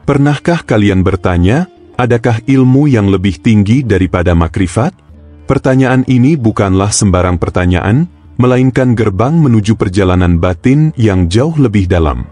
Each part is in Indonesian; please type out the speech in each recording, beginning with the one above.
Pernahkah kalian bertanya, adakah ilmu yang lebih tinggi daripada makrifat? Pertanyaan ini bukanlah sembarang pertanyaan, melainkan gerbang menuju perjalanan batin yang jauh lebih dalam.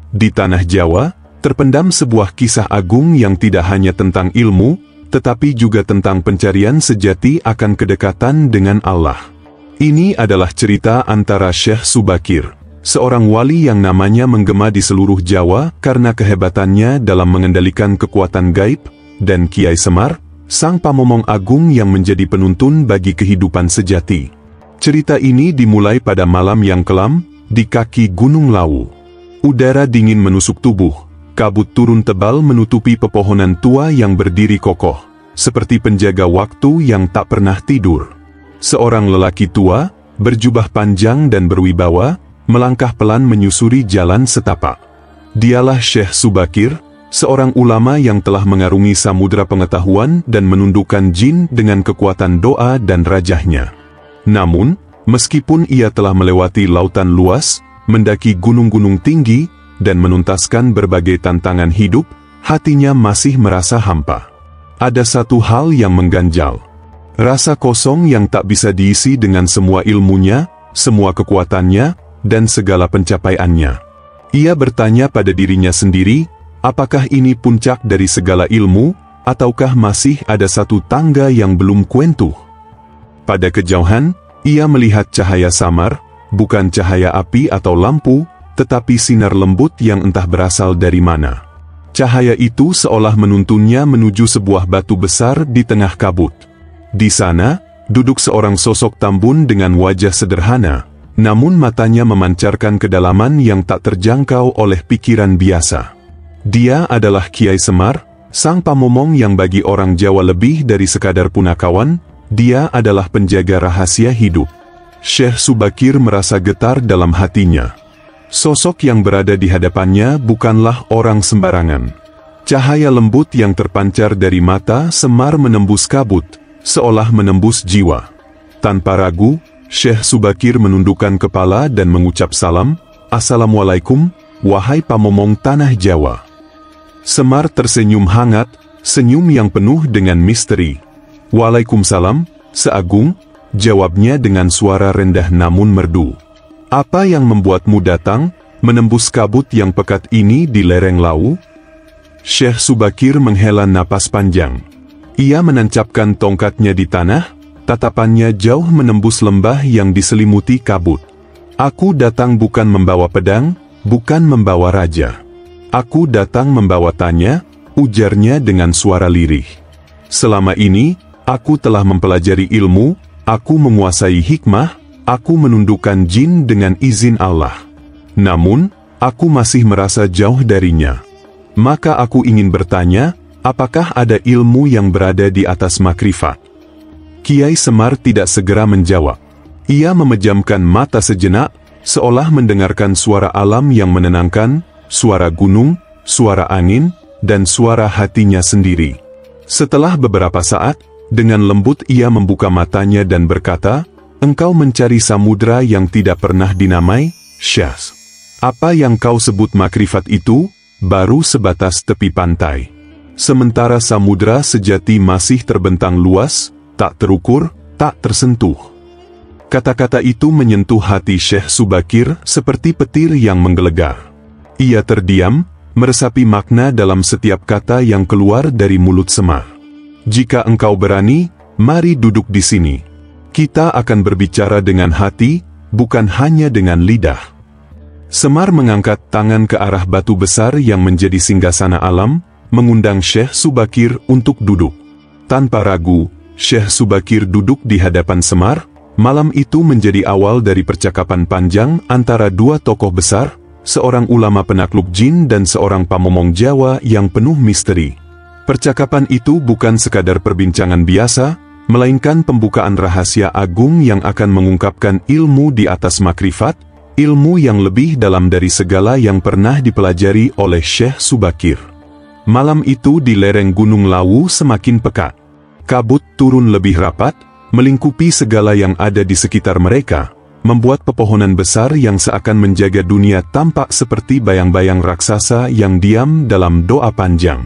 Di tanah Jawa, terpendam sebuah kisah agung yang tidak hanya tentang ilmu, tetapi juga tentang pencarian sejati akan kedekatan dengan Allah. Ini adalah cerita antara Syekh Subakir, seorang wali yang namanya menggema di seluruh Jawa karena kehebatannya dalam mengendalikan kekuatan gaib, dan Kiai Semar, sang pamomong agung yang menjadi penuntun bagi kehidupan sejati. Cerita ini dimulai pada malam yang kelam, di kaki Gunung Lawu. Udara dingin menusuk tubuh, kabut turun tebal menutupi pepohonan tua yang berdiri kokoh, seperti penjaga waktu yang tak pernah tidur. Seorang lelaki tua, berjubah panjang dan berwibawa, melangkah pelan menyusuri jalan setapak. Dialah Syekh Subakir, seorang ulama yang telah mengarungi samudra pengetahuan dan menundukkan jin dengan kekuatan doa dan rajahnya. Namun, meskipun ia telah melewati lautan luas, mendaki gunung-gunung tinggi, dan menuntaskan berbagai tantangan hidup, hatinya masih merasa hampa. Ada satu hal yang mengganjal. Rasa kosong yang tak bisa diisi dengan semua ilmunya, semua kekuatannya, dan segala pencapaiannya. Ia bertanya pada dirinya sendiri, apakah ini puncak dari segala ilmu, ataukah masih ada satu tangga yang belum kuentuh? Pada kejauhan, ia melihat cahaya samar, bukan cahaya api atau lampu, tetapi sinar lembut yang entah berasal dari mana. Cahaya itu seolah menuntunnya menuju sebuah batu besar di tengah kabut. Di sana, duduk seorang sosok tambun dengan wajah sederhana, namun matanya memancarkan kedalaman yang tak terjangkau oleh pikiran biasa. Dia adalah Kiai Semar, sang pamomong yang bagi orang Jawa lebih dari sekadar punakawan, dia adalah penjaga rahasia hidup. Syekh Subakir merasa getar dalam hatinya. Sosok yang berada di hadapannya bukanlah orang sembarangan. Cahaya lembut yang terpancar dari mata Semar menembus kabut, seolah menembus jiwa. Tanpa ragu, Syekh Subakir menundukkan kepala dan mengucap salam, "Assalamualaikum, wahai pamomong tanah Jawa." Semar tersenyum hangat, senyum yang penuh dengan misteri. "Waalaikumsalam, Seagung," jawabnya dengan suara rendah namun merdu. "Apa yang membuatmu datang, menembus kabut yang pekat ini di lereng Lawu?" Syekh Subakir menghela napas panjang. Ia menancapkan tongkatnya di tanah, tatapannya jauh menembus lembah yang diselimuti kabut. "Aku datang bukan membawa pedang, bukan membawa raja. Aku datang membawa tanya," ujarnya dengan suara lirih. "Selama ini, aku telah mempelajari ilmu, aku menguasai hikmah, aku menundukkan jin dengan izin Allah. Namun, aku masih merasa jauh darinya. Maka aku ingin bertanya, apakah ada ilmu yang berada di atas makrifat?" Kiai Semar tidak segera menjawab. Ia memejamkan mata sejenak, seolah mendengarkan suara alam yang menenangkan, suara gunung, suara angin, dan suara hatinya sendiri. Setelah beberapa saat, dengan lembut ia membuka matanya dan berkata, "Engkau mencari samudra yang tidak pernah dinamai, Syekh. Apa yang kau sebut makrifat itu, baru sebatas tepi pantai. Sementara samudra sejati masih terbentang luas, tak terukur, tak tersentuh." Kata-kata itu menyentuh hati Syekh Subakir seperti petir yang menggelegar. Ia terdiam, meresapi makna dalam setiap kata yang keluar dari mulut Semar. "Jika engkau berani, mari duduk di sini. Kita akan berbicara dengan hati, bukan hanya dengan lidah." Semar mengangkat tangan ke arah batu besar yang menjadi singgasana alam, mengundang Syekh Subakir untuk duduk. Tanpa ragu, Syekh Subakir duduk di hadapan Semar. Malam itu menjadi awal dari percakapan panjang antara dua tokoh besar, seorang ulama penakluk jin dan seorang pamomong Jawa yang penuh misteri. Percakapan itu bukan sekadar perbincangan biasa, melainkan pembukaan rahasia agung yang akan mengungkapkan ilmu di atas makrifat, ilmu yang lebih dalam dari segala yang pernah dipelajari oleh Syekh Subakir. Malam itu di lereng Gunung Lawu semakin pekat. Kabut turun lebih rapat, melingkupi segala yang ada di sekitar mereka, membuat pepohonan besar yang seakan menjaga dunia tampak seperti bayang-bayang raksasa yang diam dalam doa panjang.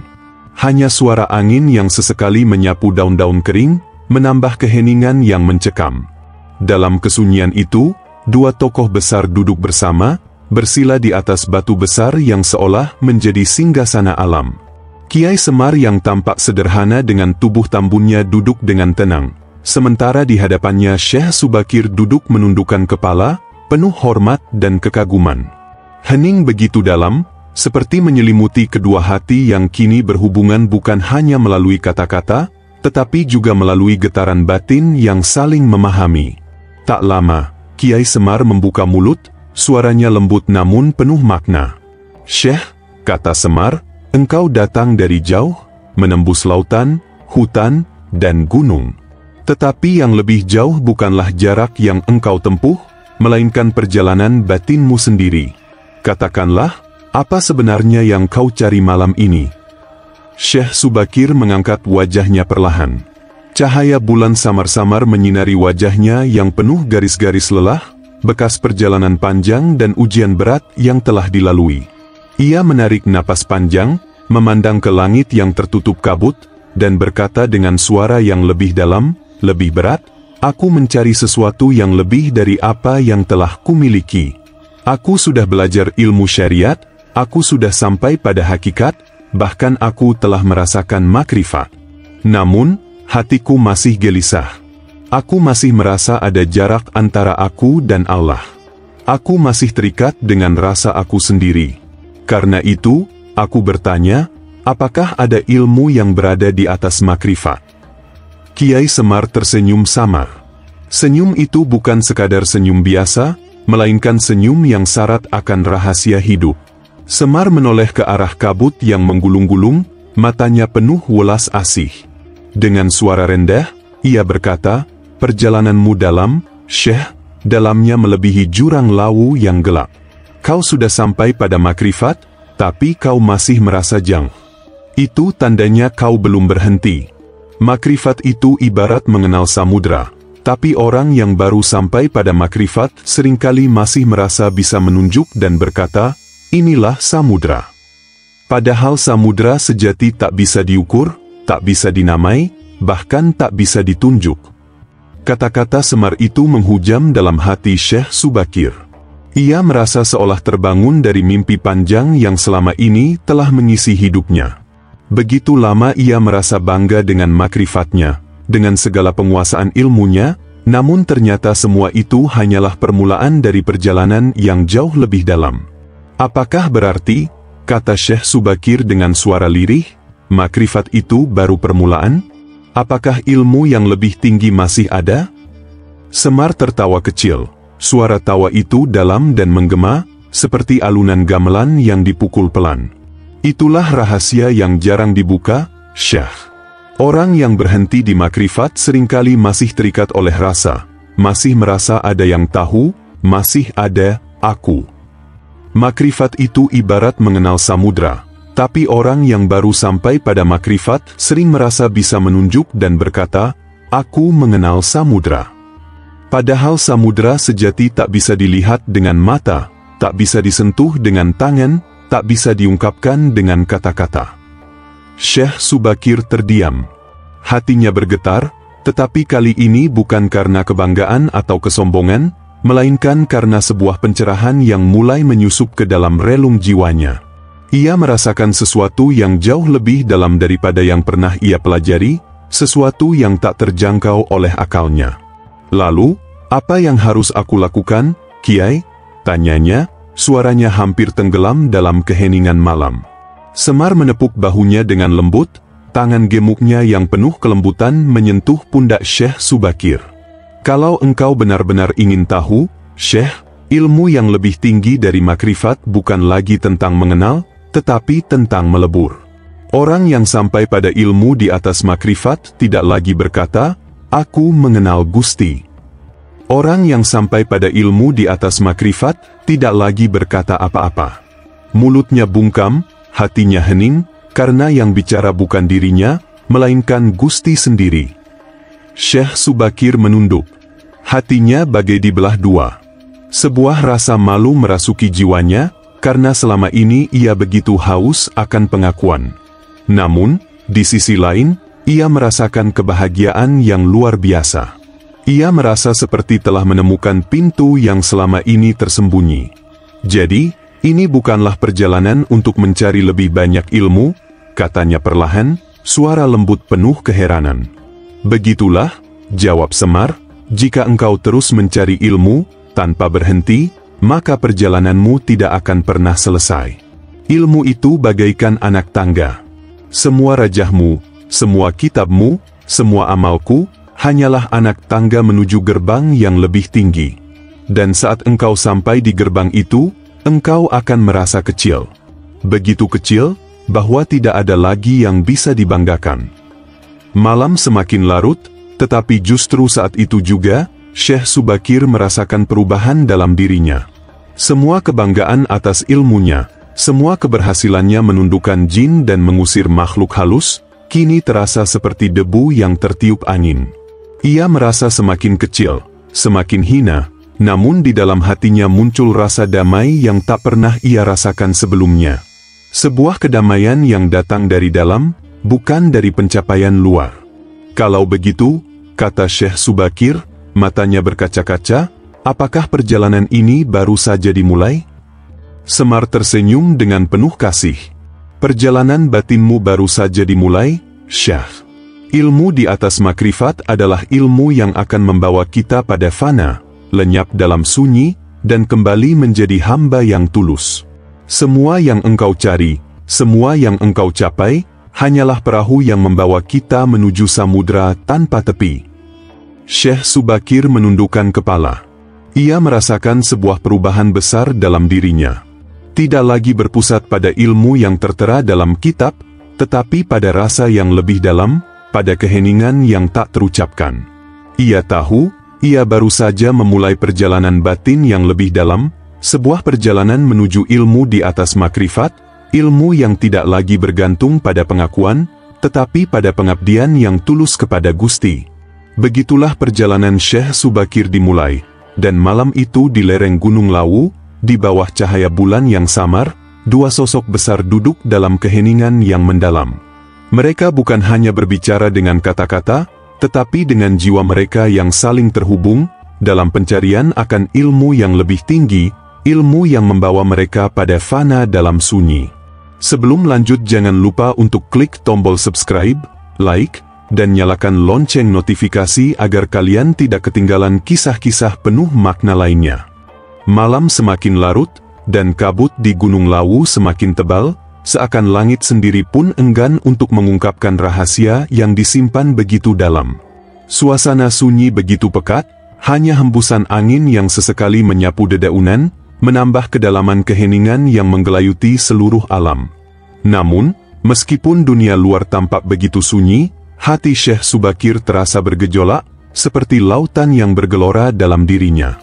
Hanya suara angin yang sesekali menyapu daun-daun kering, menambah keheningan yang mencekam. Dalam kesunyian itu, dua tokoh besar duduk bersama, bersila di atas batu besar yang seolah menjadi singgasana alam. Kiai Semar yang tampak sederhana dengan tubuh tambunnya duduk dengan tenang, sementara di hadapannya Syekh Subakir duduk menundukkan kepala, penuh hormat dan kekaguman. Hening begitu dalam, seperti menyelimuti kedua hati yang kini berhubungan bukan hanya melalui kata-kata, tetapi juga melalui getaran batin yang saling memahami. Tak lama, Kiai Semar membuka mulut, suaranya lembut namun penuh makna. "Syekh," kata Semar, "engkau datang dari jauh, menembus lautan, hutan, dan gunung. Tetapi yang lebih jauh bukanlah jarak yang engkau tempuh, melainkan perjalanan batinmu sendiri. Katakanlah, apa sebenarnya yang kau cari malam ini?" Syekh Subakir mengangkat wajahnya perlahan. Cahaya bulan samar-samar menyinari wajahnya yang penuh garis-garis lelah, bekas perjalanan panjang dan ujian berat yang telah dilalui. Ia menarik napas panjang, memandang ke langit yang tertutup kabut, dan berkata dengan suara yang lebih dalam, lebih berat, "Aku mencari sesuatu yang lebih dari apa yang telah kumiliki. Aku sudah belajar ilmu syariat, aku sudah sampai pada hakikat, bahkan aku telah merasakan makrifat. Namun, hatiku masih gelisah. Aku masih merasa ada jarak antara aku dan Allah. Aku masih terikat dengan rasa aku sendiri. Karena itu, aku bertanya, apakah ada ilmu yang berada di atas makrifat?" Kiai Semar tersenyum samar. Senyum itu bukan sekadar senyum biasa, melainkan senyum yang syarat akan rahasia hidup. Semar menoleh ke arah kabut yang menggulung-gulung, matanya penuh welas asih. Dengan suara rendah, ia berkata, "Perjalananmu dalam, Syekh, dalamnya melebihi jurang lawu yang gelap. Kau sudah sampai pada makrifat, tapi kau masih merasa jauh. Itu tandanya kau belum berhenti. Makrifat itu ibarat mengenal samudra, tapi orang yang baru sampai pada makrifat seringkali masih merasa bisa menunjuk dan berkata, 'Inilah samudra.' Padahal samudra sejati tak bisa diukur, tak bisa dinamai, bahkan tak bisa ditunjuk." Kata-kata Semar itu menghujam dalam hati Syekh Subakir. Ia merasa seolah terbangun dari mimpi panjang yang selama ini telah mengisi hidupnya. Begitu lama ia merasa bangga dengan makrifatnya, dengan segala penguasaan ilmunya, namun ternyata semua itu hanyalah permulaan dari perjalanan yang jauh lebih dalam. "Apakah berarti," kata Syekh Subakir dengan suara lirih, "makrifat itu baru permulaan? Apakah ilmu yang lebih tinggi masih ada?" Semar tertawa kecil. Suara tawa itu dalam dan menggema, seperti alunan gamelan yang dipukul pelan. "Itulah rahasia yang jarang dibuka, Syekh. Orang yang berhenti di makrifat seringkali masih terikat oleh rasa, masih merasa ada yang tahu, masih ada aku. Makrifat itu ibarat mengenal samudra, tapi orang yang baru sampai pada makrifat sering merasa bisa menunjuk dan berkata, 'Aku mengenal samudra.' Padahal samudra sejati tak bisa dilihat dengan mata, tak bisa disentuh dengan tangan, tak bisa diungkapkan dengan kata-kata." Syekh Subakir terdiam. Hatinya bergetar, tetapi kali ini bukan karena kebanggaan atau kesombongan, melainkan karena sebuah pencerahan yang mulai menyusup ke dalam relung jiwanya. Ia merasakan sesuatu yang jauh lebih dalam daripada yang pernah ia pelajari, sesuatu yang tak terjangkau oleh akalnya. "Lalu, apa yang harus aku lakukan, Kiai?" tanyanya, suaranya hampir tenggelam dalam keheningan malam. Semar menepuk bahunya dengan lembut, tangan gemuknya yang penuh kelembutan menyentuh pundak Syekh Subakir. "Kalau engkau benar-benar ingin tahu, Syekh, ilmu yang lebih tinggi dari makrifat bukan lagi tentang mengenal, tetapi tentang melebur. Orang yang sampai pada ilmu di atas makrifat tidak lagi berkata, 'Aku mengenal Gusti.' Orang yang sampai pada ilmu di atas makrifat tidak lagi berkata apa-apa. Mulutnya bungkam, hatinya hening, karena yang bicara bukan dirinya, melainkan Gusti sendiri." Syekh Subakir menunduk. Hatinya bagai dibelah dua. Sebuah rasa malu merasuki jiwanya, karena selama ini ia begitu haus akan pengakuan. Namun, di sisi lain, ia merasakan kebahagiaan yang luar biasa. Ia merasa seperti telah menemukan pintu yang selama ini tersembunyi. Jadi, ini bukanlah perjalanan untuk mencari lebih banyak ilmu, katanya perlahan, suara lembut penuh keheranan. Begitulah, jawab Semar, jika engkau terus mencari ilmu, tanpa berhenti, maka perjalananmu tidak akan pernah selesai. Ilmu itu bagaikan anak tangga. Semua rajahmu, semua kitabmu, semua amalku, hanyalah anak tangga menuju gerbang yang lebih tinggi. Dan saat engkau sampai di gerbang itu, engkau akan merasa kecil. Begitu kecil, bahwa tidak ada lagi yang bisa dibanggakan. Malam semakin larut, tetapi justru saat itu juga, Syekh Subakir merasakan perubahan dalam dirinya. Semua kebanggaan atas ilmunya, semua keberhasilannya menundukkan jin dan mengusir makhluk halus, kini terasa seperti debu yang tertiup angin. Ia merasa semakin kecil, semakin hina, namun di dalam hatinya muncul rasa damai yang tak pernah ia rasakan sebelumnya. Sebuah kedamaian yang datang dari dalam, bukan dari pencapaian luar. Kalau begitu, kata Syekh Subakir, matanya berkaca-kaca, apakah perjalanan ini baru saja dimulai? Semar tersenyum dengan penuh kasih. Perjalanan batinmu baru saja dimulai, Syekh. Ilmu di atas makrifat adalah ilmu yang akan membawa kita pada fana, lenyap dalam sunyi, dan kembali menjadi hamba yang tulus. Semua yang engkau cari, semua yang engkau capai, hanyalah perahu yang membawa kita menuju samudra tanpa tepi. Syekh Subakir menundukkan kepala. Ia merasakan sebuah perubahan besar dalam dirinya. Tidak lagi berpusat pada ilmu yang tertera dalam kitab, tetapi pada rasa yang lebih dalam, pada keheningan yang tak terucapkan. Ia tahu, ia baru saja memulai perjalanan batin yang lebih dalam, sebuah perjalanan menuju ilmu di atas makrifat, ilmu yang tidak lagi bergantung pada pengakuan, tetapi pada pengabdian yang tulus kepada Gusti. Begitulah perjalanan Syekh Subakir dimulai, dan malam itu di lereng Gunung Lawu, di bawah cahaya bulan yang samar, dua sosok besar duduk dalam keheningan yang mendalam. Mereka bukan hanya berbicara dengan kata-kata, tetapi dengan jiwa mereka yang saling terhubung, dalam pencarian akan ilmu yang lebih tinggi, ilmu yang membawa mereka pada fana dalam sunyi. Sebelum lanjut jangan lupa untuk klik tombol subscribe, like, dan nyalakan lonceng notifikasi agar kalian tidak ketinggalan kisah-kisah penuh makna lainnya. Malam semakin larut, dan kabut di Gunung Lawu semakin tebal, seakan langit sendiri pun enggan untuk mengungkapkan rahasia yang disimpan begitu dalam. Suasana sunyi begitu pekat, hanya hembusan angin yang sesekali menyapu dedaunan, menambah kedalaman keheningan yang menggelayuti seluruh alam. Namun, meskipun dunia luar tampak begitu sunyi, hati Syekh Subakir terasa bergejolak, seperti lautan yang bergelora dalam dirinya.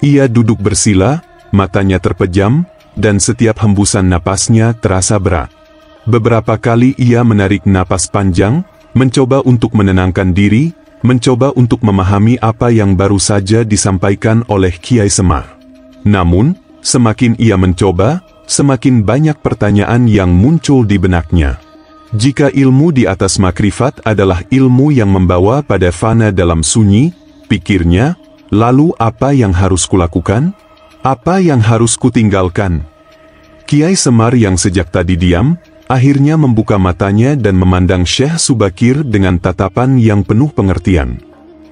Ia duduk bersila, matanya terpejam, dan setiap hembusan napasnya terasa berat. Beberapa kali ia menarik napas panjang, mencoba untuk menenangkan diri, mencoba untuk memahami apa yang baru saja disampaikan oleh Kiai Semar. Namun, semakin ia mencoba, semakin banyak pertanyaan yang muncul di benaknya. Jika ilmu di atas makrifat adalah ilmu yang membawa pada fana dalam sunyi, pikirnya, lalu apa yang harus kulakukan? Apa yang harus kutinggalkan? Kiai Semar yang sejak tadi diam, akhirnya membuka matanya dan memandang Syekh Subakir dengan tatapan yang penuh pengertian.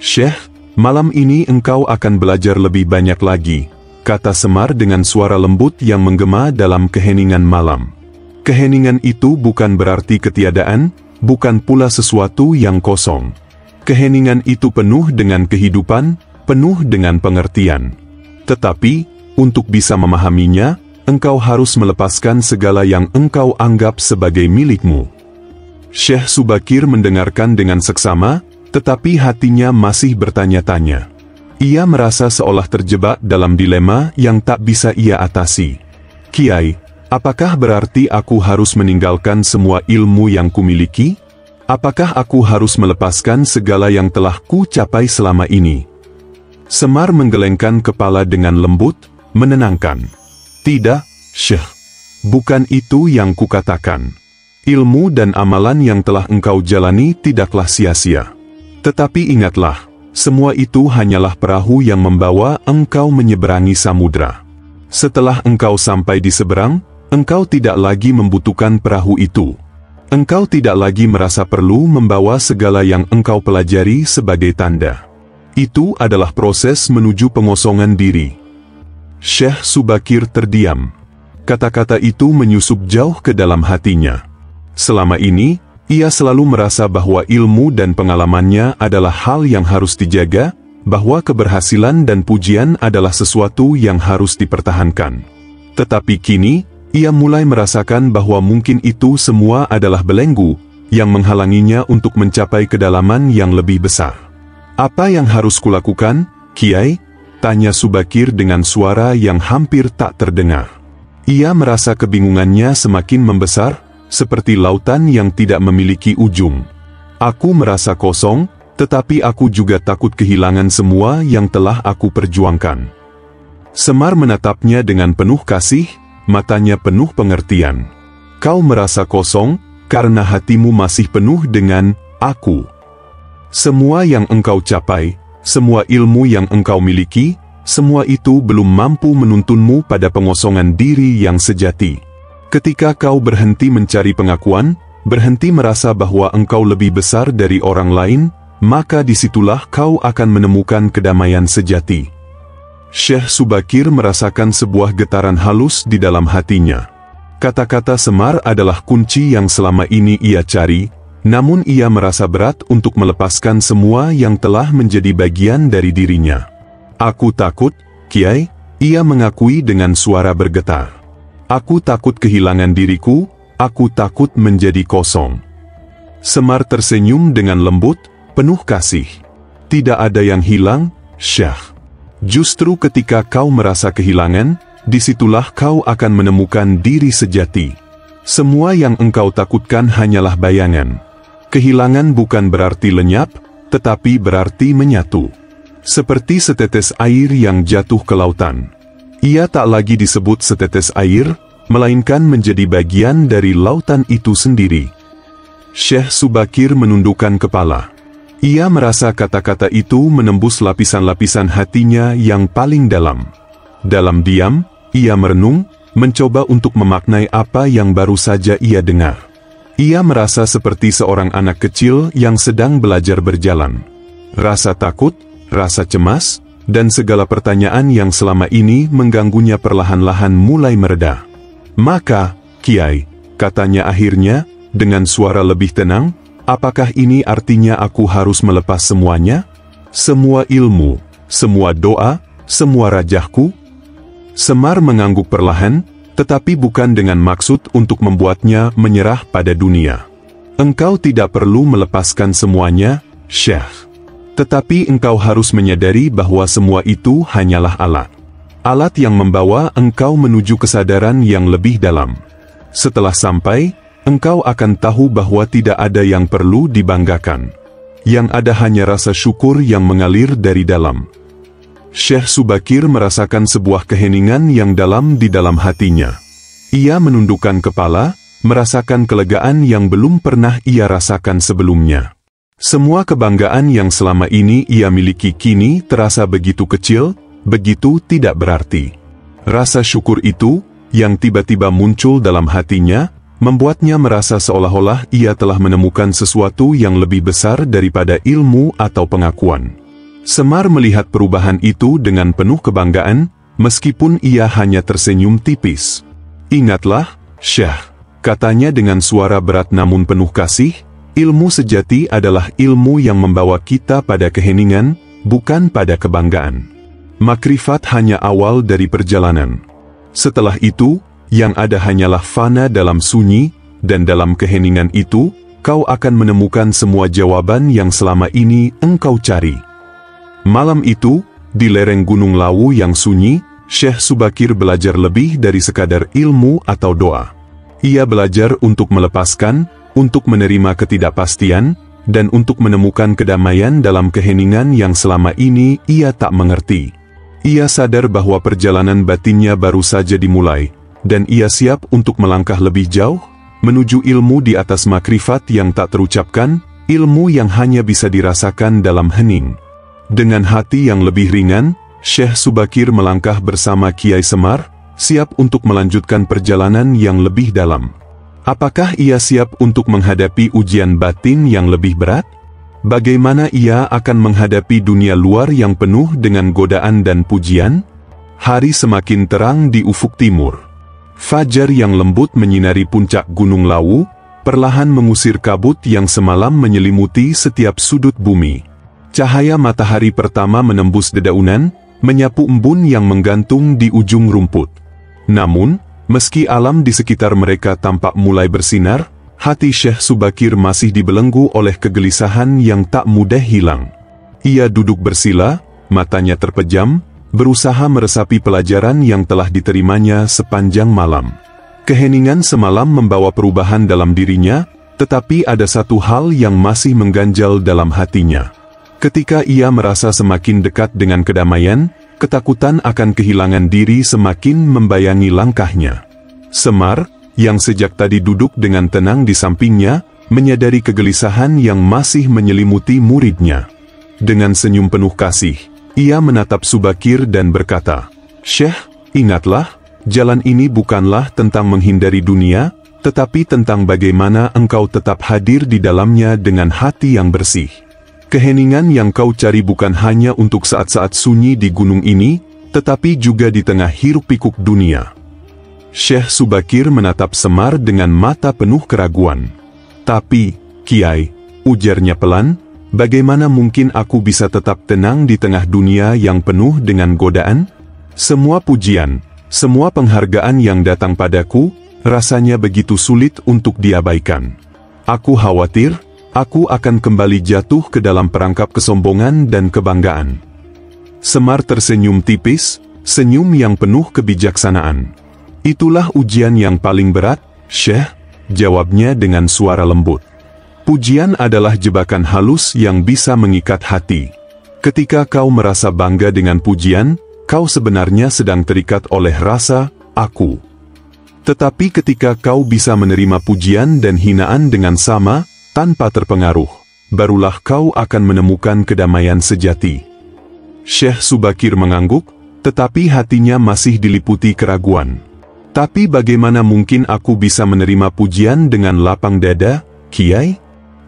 Syekh, malam ini engkau akan belajar lebih banyak lagi, kata Semar dengan suara lembut yang menggema dalam keheningan malam. Keheningan itu bukan berarti ketiadaan, bukan pula sesuatu yang kosong. Keheningan itu penuh dengan kehidupan, penuh dengan pengertian. Tetapi, untuk bisa memahaminya, engkau harus melepaskan segala yang engkau anggap sebagai milikmu. Syekh Subakir mendengarkan dengan seksama, tetapi hatinya masih bertanya-tanya. Ia merasa seolah terjebak dalam dilema yang tak bisa ia atasi. Kiai, apakah berarti aku harus meninggalkan semua ilmu yang kumiliki? Apakah aku harus melepaskan segala yang telah ku capai selama ini? Semar menggelengkan kepala dengan lembut, menenangkan. Tidak, Syekh. Bukan itu yang kukatakan. Ilmu dan amalan yang telah engkau jalani tidaklah sia-sia. Tetapi ingatlah, semua itu hanyalah perahu yang membawa engkau menyeberangi samudra. Setelah engkau sampai di seberang, engkau tidak lagi membutuhkan perahu itu. Engkau tidak lagi merasa perlu membawa segala yang engkau pelajari sebagai tanda. Itu adalah proses menuju pengosongan diri. Syekh Subakir terdiam. Kata-kata itu menyusup jauh ke dalam hatinya. Selama ini, ia selalu merasa bahwa ilmu dan pengalamannya adalah hal yang harus dijaga, bahwa keberhasilan dan pujian adalah sesuatu yang harus dipertahankan. Tetapi kini, ia mulai merasakan bahwa mungkin itu semua adalah belenggu yang menghalanginya untuk mencapai kedalaman yang lebih besar. Apa yang harus kulakukan, Kiai? Tanya Subakir dengan suara yang hampir tak terdengar. Ia merasa kebingungannya semakin membesar, seperti lautan yang tidak memiliki ujung. Aku merasa kosong, tetapi aku juga takut kehilangan semua yang telah aku perjuangkan. Semar menatapnya dengan penuh kasih, matanya penuh pengertian. Kau merasa kosong, karena hatimu masih penuh dengan aku. Semua yang engkau capai, semua ilmu yang engkau miliki, semua itu belum mampu menuntunmu pada pengosongan diri yang sejati. Ketika kau berhenti mencari pengakuan, berhenti merasa bahwa engkau lebih besar dari orang lain, maka disitulah kau akan menemukan kedamaian sejati. Syekh Subakir merasakan sebuah getaran halus di dalam hatinya. Kata-kata Semar adalah kunci yang selama ini ia cari, namun ia merasa berat untuk melepaskan semua yang telah menjadi bagian dari dirinya. Aku takut, Kiai, ia mengakui dengan suara bergetar. Aku takut kehilangan diriku, aku takut menjadi kosong. Semar tersenyum dengan lembut, penuh kasih. Tidak ada yang hilang, Syekh. Justru ketika kau merasa kehilangan, disitulah kau akan menemukan diri sejati. Semua yang engkau takutkan hanyalah bayangan. Kehilangan bukan berarti lenyap, tetapi berarti menyatu. Seperti setetes air yang jatuh ke lautan. Ia tak lagi disebut setetes air, melainkan menjadi bagian dari lautan itu sendiri. Syekh Subakir menundukkan kepala. Ia merasa kata-kata itu menembus lapisan-lapisan hatinya yang paling dalam. Dalam diam, ia merenung, mencoba untuk memaknai apa yang baru saja ia dengar. Ia merasa seperti seorang anak kecil yang sedang belajar berjalan. Rasa takut, rasa cemas, dan segala pertanyaan yang selama ini mengganggunya perlahan-lahan mulai mereda. Maka, Kiai, katanya akhirnya, dengan suara lebih tenang, apakah ini artinya aku harus melepas semuanya? Semua ilmu, semua doa, semua rajahku? Semar mengangguk perlahan, tetapi bukan dengan maksud untuk membuatnya menyerah pada dunia. Engkau tidak perlu melepaskan semuanya, Syekh. Tetapi engkau harus menyadari bahwa semua itu hanyalah alat. Alat yang membawa engkau menuju kesadaran yang lebih dalam. Setelah sampai, engkau akan tahu bahwa tidak ada yang perlu dibanggakan. Yang ada hanya rasa syukur yang mengalir dari dalam. Syekh Subakir merasakan sebuah keheningan yang dalam di dalam hatinya. Ia menundukkan kepala, merasakan kelegaan yang belum pernah ia rasakan sebelumnya. Semua kebanggaan yang selama ini ia miliki kini terasa begitu kecil, begitu tidak berarti. Rasa syukur itu, yang tiba-tiba muncul dalam hatinya, membuatnya merasa seolah-olah ia telah menemukan sesuatu yang lebih besar daripada ilmu atau pengakuan. Semar melihat perubahan itu dengan penuh kebanggaan, meskipun ia hanya tersenyum tipis. Ingatlah, Syekh, katanya dengan suara berat namun penuh kasih, ilmu sejati adalah ilmu yang membawa kita pada keheningan, bukan pada kebanggaan. Makrifat hanya awal dari perjalanan. Setelah itu, yang ada hanyalah fana dalam sunyi, dan dalam keheningan itu, kau akan menemukan semua jawaban yang selama ini engkau cari. Malam itu, di lereng Gunung Lawu yang sunyi, Syekh Subakir belajar lebih dari sekadar ilmu atau doa. Ia belajar untuk melepaskan, untuk menerima ketidakpastian, dan untuk menemukan kedamaian dalam keheningan yang selama ini ia tak mengerti. Ia sadar bahwa perjalanan batinnya baru saja dimulai, dan ia siap untuk melangkah lebih jauh, menuju ilmu di atas makrifat yang tak terucapkan, ilmu yang hanya bisa dirasakan dalam hening. Dengan hati yang lebih ringan, Syekh Subakir melangkah bersama Kiai Semar, siap untuk melanjutkan perjalanan yang lebih dalam. Apakah ia siap untuk menghadapi ujian batin yang lebih berat? Bagaimana ia akan menghadapi dunia luar yang penuh dengan godaan dan pujian? Hari semakin terang di ufuk timur. Fajar yang lembut menyinari puncak Gunung Lawu, perlahan mengusir kabut yang semalam menyelimuti setiap sudut bumi. Cahaya matahari pertama menembus dedaunan, menyapu embun yang menggantung di ujung rumput. Namun, meski alam di sekitar mereka tampak mulai bersinar, hati Syekh Subakir masih dibelenggu oleh kegelisahan yang tak mudah hilang. Ia duduk bersila, matanya terpejam, berusaha meresapi pelajaran yang telah diterimanya sepanjang malam. Keheningan semalam membawa perubahan dalam dirinya, tetapi ada satu hal yang masih mengganjal dalam hatinya. Ketika ia merasa semakin dekat dengan kedamaian, ketakutan akan kehilangan diri semakin membayangi langkahnya. Semar, yang sejak tadi duduk dengan tenang di sampingnya, menyadari kegelisahan yang masih menyelimuti muridnya. Dengan senyum penuh kasih, ia menatap Subakir dan berkata, "Syekh, ingatlah, jalan ini bukanlah tentang menghindari dunia, tetapi tentang bagaimana engkau tetap hadir di dalamnya dengan hati yang bersih. Keheningan yang kau cari bukan hanya untuk saat-saat sunyi di gunung ini, tetapi juga di tengah hiruk-pikuk dunia." Syekh Subakir menatap Semar dengan mata penuh keraguan. "Tapi, Kiai," ujarnya pelan, "bagaimana mungkin aku bisa tetap tenang di tengah dunia yang penuh dengan godaan? Semua pujian, semua penghargaan yang datang padaku, rasanya begitu sulit untuk diabaikan. Aku khawatir, aku akan kembali jatuh ke dalam perangkap kesombongan dan kebanggaan." Semar tersenyum tipis, senyum yang penuh kebijaksanaan. "Itulah ujian yang paling berat, Syekh," jawabnya dengan suara lembut. "Pujian adalah jebakan halus yang bisa mengikat hati. Ketika kau merasa bangga dengan pujian, kau sebenarnya sedang terikat oleh rasa aku. Tetapi ketika kau bisa menerima pujian dan hinaan dengan sama, tanpa terpengaruh, barulah kau akan menemukan kedamaian sejati." Syekh Subakir mengangguk, tetapi hatinya masih diliputi keraguan. "Tapi bagaimana mungkin aku bisa menerima pujian dengan lapang dada, Kiai?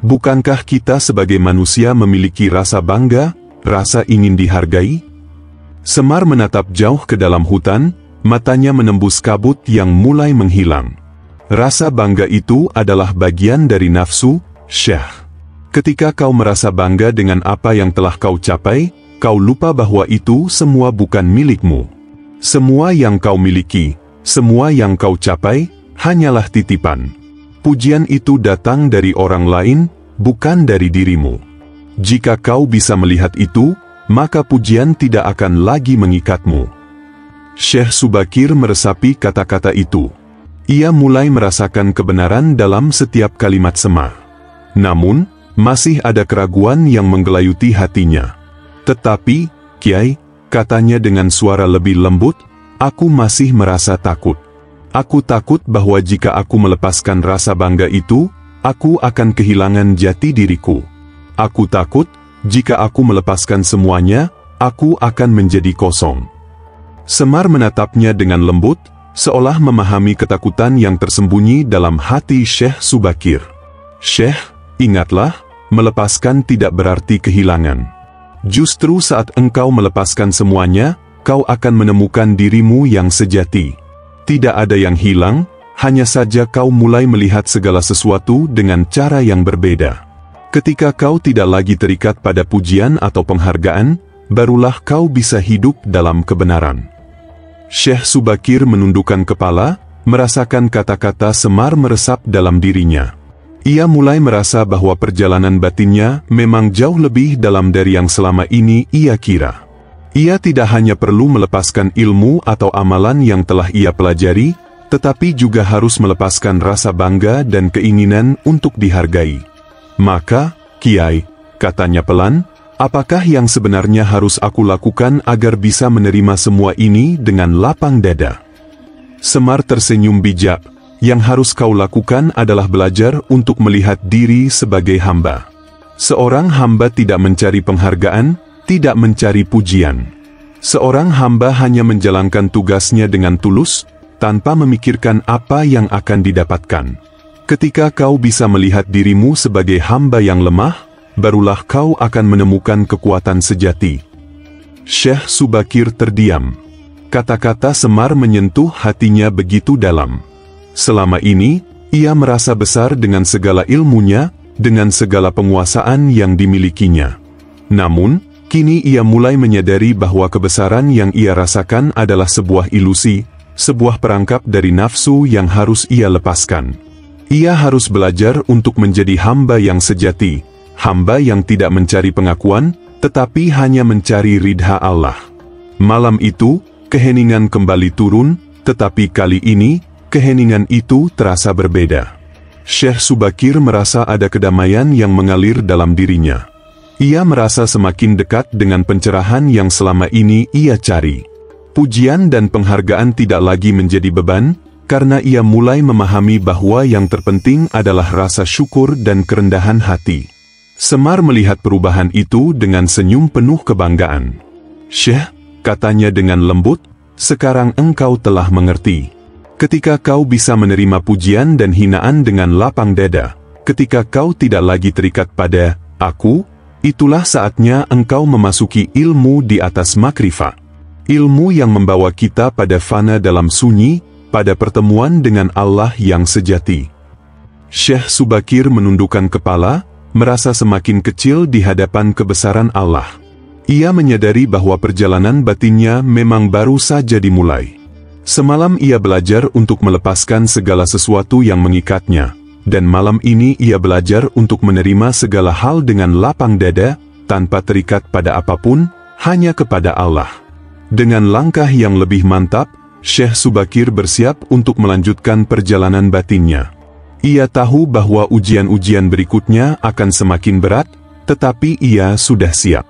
Bukankah kita sebagai manusia memiliki rasa bangga, rasa ingin dihargai?" Semar menatap jauh ke dalam hutan, matanya menembus kabut yang mulai menghilang. "Rasa bangga itu adalah bagian dari nafsu, Syekh. Ketika kau merasa bangga dengan apa yang telah kau capai, kau lupa bahwa itu semua bukan milikmu. Semua yang kau miliki, semua yang kau capai, hanyalah titipan. Pujian itu datang dari orang lain, bukan dari dirimu. Jika kau bisa melihat itu, maka pujian tidak akan lagi mengikatmu." Syekh Subakir meresapi kata-kata itu. Ia mulai merasakan kebenaran dalam setiap kalimat Semar. Namun, masih ada keraguan yang menggelayuti hatinya. "Tetapi, Kiai," katanya dengan suara lebih lembut, "aku masih merasa takut. Aku takut bahwa jika aku melepaskan rasa bangga itu, aku akan kehilangan jati diriku. Aku takut, jika aku melepaskan semuanya, aku akan menjadi kosong." Semar menatapnya dengan lembut, seolah memahami ketakutan yang tersembunyi dalam hati Syekh Subakir. "Syekh, ingatlah, melepaskan tidak berarti kehilangan. Justru saat engkau melepaskan semuanya, kau akan menemukan dirimu yang sejati. Tidak ada yang hilang, hanya saja kau mulai melihat segala sesuatu dengan cara yang berbeda. Ketika kau tidak lagi terikat pada pujian atau penghargaan, barulah kau bisa hidup dalam kebenaran." Syekh Subakir menundukkan kepala, merasakan kata-kata Semar meresap dalam dirinya. Ia mulai merasa bahwa perjalanan batinnya memang jauh lebih dalam dari yang selama ini ia kira. Ia tidak hanya perlu melepaskan ilmu atau amalan yang telah ia pelajari, tetapi juga harus melepaskan rasa bangga dan keinginan untuk dihargai. Maka, Kiai, katanya pelan, apakah yang sebenarnya harus aku lakukan agar bisa menerima semua ini dengan lapang dada? Semar tersenyum bijak, yang harus kau lakukan adalah belajar untuk melihat diri sebagai hamba. Seorang hamba tidak mencari penghargaan, tidak mencari pujian. Seorang hamba hanya menjalankan tugasnya dengan tulus, tanpa memikirkan apa yang akan didapatkan. Ketika kau bisa melihat dirimu sebagai hamba yang lemah, barulah kau akan menemukan kekuatan sejati. Syekh Subakir terdiam. Kata-kata Semar menyentuh hatinya begitu dalam. Selama ini, ia merasa besar dengan segala ilmunya, dengan segala penguasaan yang dimilikinya. Namun, kini ia mulai menyadari bahwa kebesaran yang ia rasakan adalah sebuah ilusi, sebuah perangkap dari nafsu yang harus ia lepaskan. Ia harus belajar untuk menjadi hamba yang sejati, hamba yang tidak mencari pengakuan, tetapi hanya mencari ridha Allah. Malam itu, keheningan kembali turun, tetapi kali ini, keheningan itu terasa berbeda. Syekh Subakir merasa ada kedamaian yang mengalir dalam dirinya. Ia merasa semakin dekat dengan pencerahan yang selama ini ia cari. Pujian dan penghargaan tidak lagi menjadi beban, karena ia mulai memahami bahwa yang terpenting adalah rasa syukur dan kerendahan hati. Semar melihat perubahan itu dengan senyum penuh kebanggaan. Syekh, katanya dengan lembut, sekarang engkau telah mengerti. Ketika kau bisa menerima pujian dan hinaan dengan lapang dada, ketika kau tidak lagi terikat pada aku, itulah saatnya engkau memasuki ilmu di atas makrifat. Ilmu yang membawa kita pada fana dalam sunyi, pada pertemuan dengan Allah yang sejati. Syekh Subakir menundukkan kepala, merasa semakin kecil di hadapan kebesaran Allah. Ia menyadari bahwa perjalanan batinnya memang baru saja dimulai. Semalam ia belajar untuk melepaskan segala sesuatu yang mengikatnya, dan malam ini ia belajar untuk menerima segala hal dengan lapang dada, tanpa terikat pada apapun, hanya kepada Allah. Dengan langkah yang lebih mantap, Syekh Subakir bersiap untuk melanjutkan perjalanan batinnya. Ia tahu bahwa ujian-ujian berikutnya akan semakin berat, tetapi ia sudah siap.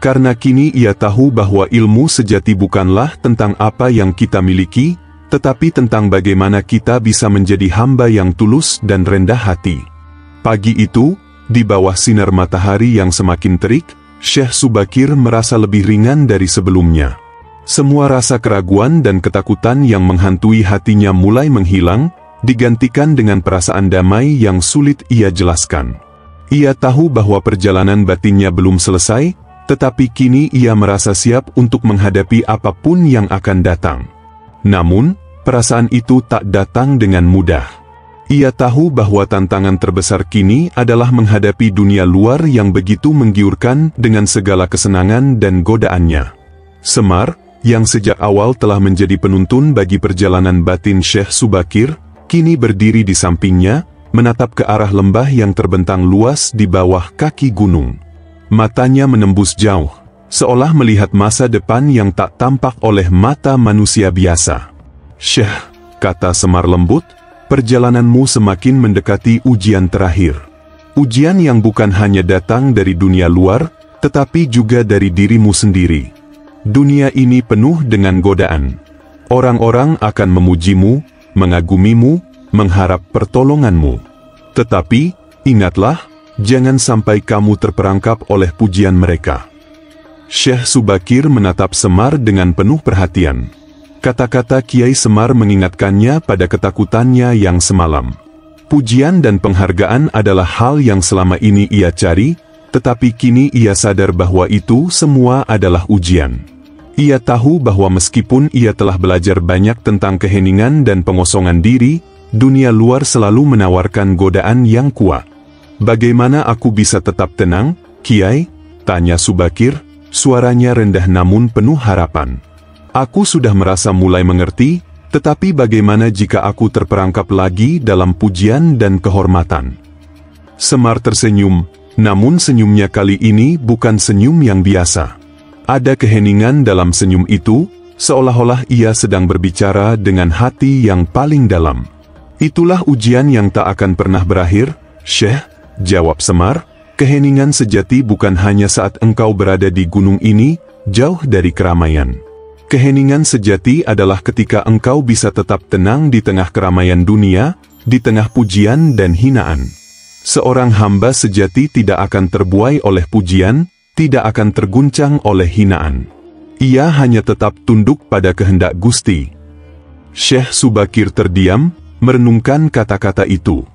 Karena kini ia tahu bahwa ilmu sejati bukanlah tentang apa yang kita miliki, tetapi tentang bagaimana kita bisa menjadi hamba yang tulus dan rendah hati. Pagi itu, di bawah sinar matahari yang semakin terik, Syekh Subakir merasa lebih ringan dari sebelumnya. Semua rasa keraguan dan ketakutan yang menghantui hatinya mulai menghilang, digantikan dengan perasaan damai yang sulit ia jelaskan. Ia tahu bahwa perjalanan batinnya belum selesai, tetapi kini ia merasa siap untuk menghadapi apapun yang akan datang. Namun, perasaan itu tak datang dengan mudah. Ia tahu bahwa tantangan terbesar kini adalah menghadapi dunia luar yang begitu menggiurkan dengan segala kesenangan dan godaannya. Semar, yang sejak awal telah menjadi penuntun bagi perjalanan batin Syekh Subakir, kini berdiri di sampingnya, menatap ke arah lembah yang terbentang luas di bawah kaki gunung. Matanya menembus jauh, seolah melihat masa depan yang tak tampak oleh mata manusia biasa. Syekh, kata Semar lembut, perjalananmu semakin mendekati ujian terakhir. Ujian yang bukan hanya datang dari dunia luar, tetapi juga dari dirimu sendiri. Dunia ini penuh dengan godaan. Orang-orang akan memujimu, mengagumimu, mengharap pertolonganmu. Tetapi, ingatlah, jangan sampai kamu terperangkap oleh pujian mereka. Syekh Subakir menatap Semar dengan penuh perhatian. Kata-kata Kiai Semar mengingatkannya pada ketakutannya yang semalam. Pujian dan penghargaan adalah hal yang selama ini ia cari, tetapi kini ia sadar bahwa itu semua adalah ujian. Ia tahu bahwa meskipun ia telah belajar banyak tentang keheningan dan pengosongan diri, dunia luar selalu menawarkan godaan yang kuat. Bagaimana aku bisa tetap tenang, Kiai? Tanya Subakir, suaranya rendah namun penuh harapan. Aku sudah merasa mulai mengerti, tetapi bagaimana jika aku terperangkap lagi dalam pujian dan kehormatan? Semar tersenyum, namun senyumnya kali ini bukan senyum yang biasa. Ada keheningan dalam senyum itu, seolah-olah ia sedang berbicara dengan hati yang paling dalam. Itulah ujian yang tak akan pernah berakhir, Syekh, jawab Semar. Keheningan sejati bukan hanya saat engkau berada di gunung ini, jauh dari keramaian. Keheningan sejati adalah ketika engkau bisa tetap tenang di tengah keramaian dunia, di tengah pujian dan hinaan. Seorang hamba sejati tidak akan terbuai oleh pujian, tidak akan terguncang oleh hinaan. Ia hanya tetap tunduk pada kehendak Gusti. Syekh Subakir terdiam, merenungkan kata-kata itu.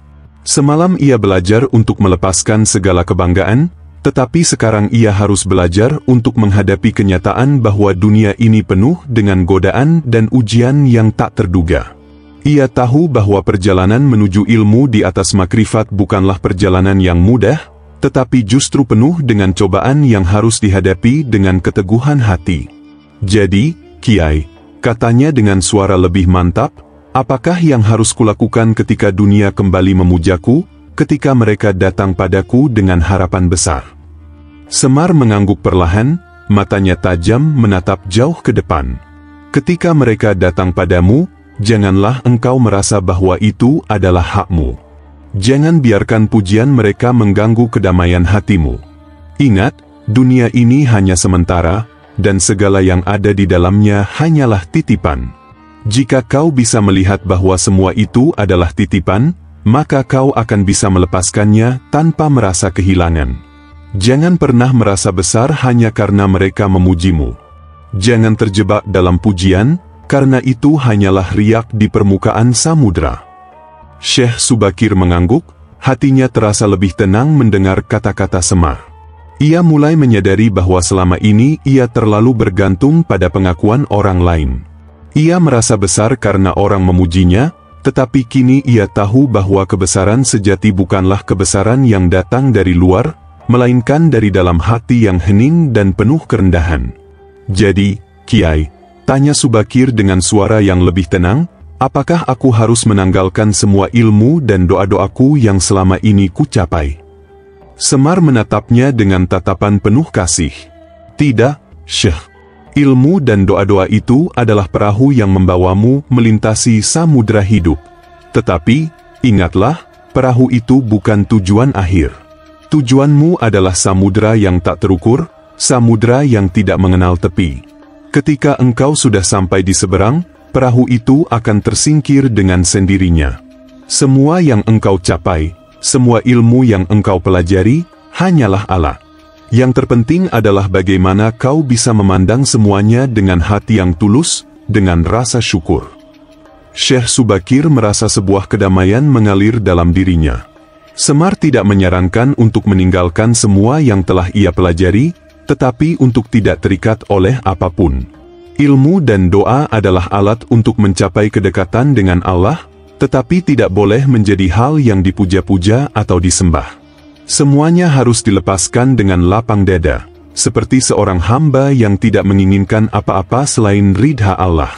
Semalam ia belajar untuk melepaskan segala kebanggaan, tetapi sekarang ia harus belajar untuk menghadapi kenyataan bahwa dunia ini penuh dengan godaan dan ujian yang tak terduga. Ia tahu bahwa perjalanan menuju ilmu di atas makrifat bukanlah perjalanan yang mudah, tetapi justru penuh dengan cobaan yang harus dihadapi dengan keteguhan hati. Jadi, Kiai, katanya dengan suara lebih mantap, apakah yang harus kulakukan ketika dunia kembali memujaku, ketika mereka datang padaku dengan harapan besar? Semar mengangguk perlahan, matanya tajam menatap jauh ke depan. Ketika mereka datang padamu, janganlah engkau merasa bahwa itu adalah hakmu. Jangan biarkan pujian mereka mengganggu kedamaian hatimu. Ingat, dunia ini hanya sementara, dan segala yang ada di dalamnya hanyalah titipan. Jika kau bisa melihat bahwa semua itu adalah titipan, maka kau akan bisa melepaskannya tanpa merasa kehilangan. Jangan pernah merasa besar hanya karena mereka memujimu. Jangan terjebak dalam pujian, karena itu hanyalah riak di permukaan samudra. Syekh Subakir mengangguk, hatinya terasa lebih tenang mendengar kata-kata Semar. Ia mulai menyadari bahwa selama ini ia terlalu bergantung pada pengakuan orang lain. Ia merasa besar karena orang memujinya, tetapi kini ia tahu bahwa kebesaran sejati bukanlah kebesaran yang datang dari luar, melainkan dari dalam hati yang hening dan penuh kerendahan. Jadi, Kiai, tanya Subakir dengan suara yang lebih tenang, apakah aku harus menanggalkan semua ilmu dan doa-doaku yang selama ini ku capai? Semar menatapnya dengan tatapan penuh kasih. Tidak, Syekh. Ilmu dan doa-doa itu adalah perahu yang membawamu melintasi samudra hidup. Tetapi, ingatlah, perahu itu bukan tujuan akhir. Tujuanmu adalah samudra yang tak terukur, samudra yang tidak mengenal tepi. Ketika engkau sudah sampai di seberang, perahu itu akan tersingkir dengan sendirinya. Semua yang engkau capai, semua ilmu yang engkau pelajari, hanyalah alat. Yang terpenting adalah bagaimana kau bisa memandang semuanya dengan hati yang tulus, dengan rasa syukur. Syekh Subakir merasa sebuah kedamaian mengalir dalam dirinya. Semar tidak menyarankan untuk meninggalkan semua yang telah ia pelajari, tetapi untuk tidak terikat oleh apapun. Ilmu dan doa adalah alat untuk mencapai kedekatan dengan Allah, tetapi tidak boleh menjadi hal yang dipuja-puja atau disembah. Semuanya harus dilepaskan dengan lapang dada, seperti seorang hamba yang tidak menginginkan apa-apa selain ridha Allah.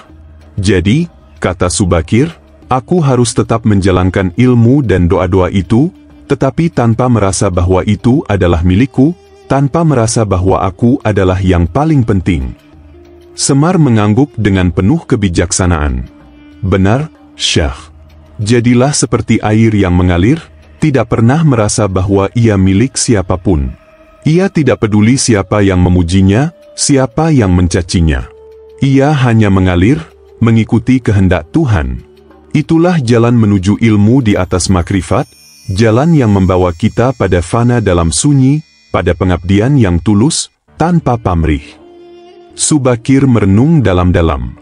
Jadi, kata Subakir, aku harus tetap menjalankan ilmu dan doa-doa itu, tetapi tanpa merasa bahwa itu adalah milikku, tanpa merasa bahwa aku adalah yang paling penting. Semar mengangguk dengan penuh kebijaksanaan. Benar, Syekh. Jadilah seperti air yang mengalir, tidak pernah merasa bahwa ia milik siapapun. Ia tidak peduli siapa yang memujinya, siapa yang mencacinya. Ia hanya mengalir, mengikuti kehendak Tuhan. Itulah jalan menuju ilmu di atas makrifat, jalan yang membawa kita pada fana dalam sunyi, pada pengabdian yang tulus, tanpa pamrih. Subakir merenung dalam-dalam.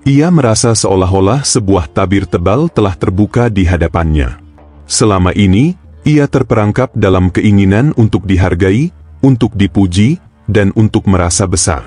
Ia merasa seolah-olah sebuah tabir tebal telah terbuka di hadapannya. Selama ini, ia terperangkap dalam keinginan untuk dihargai, untuk dipuji, dan untuk merasa besar.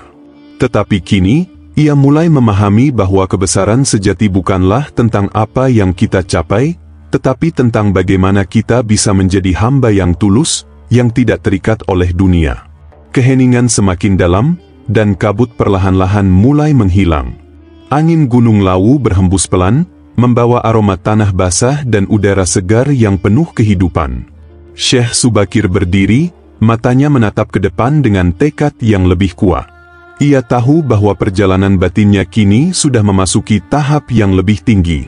Tetapi kini, ia mulai memahami bahwa kebesaran sejati bukanlah tentang apa yang kita capai, tetapi tentang bagaimana kita bisa menjadi hamba yang tulus, yang tidak terikat oleh dunia. Keheningan semakin dalam, dan kabut perlahan-lahan mulai menghilang. Angin Gunung Lawu berhembus pelan, membawa aroma tanah basah dan udara segar yang penuh kehidupan. Syekh Subakir berdiri, matanya menatap ke depan dengan tekad yang lebih kuat. Ia tahu bahwa perjalanan batinnya kini sudah memasuki tahap yang lebih tinggi.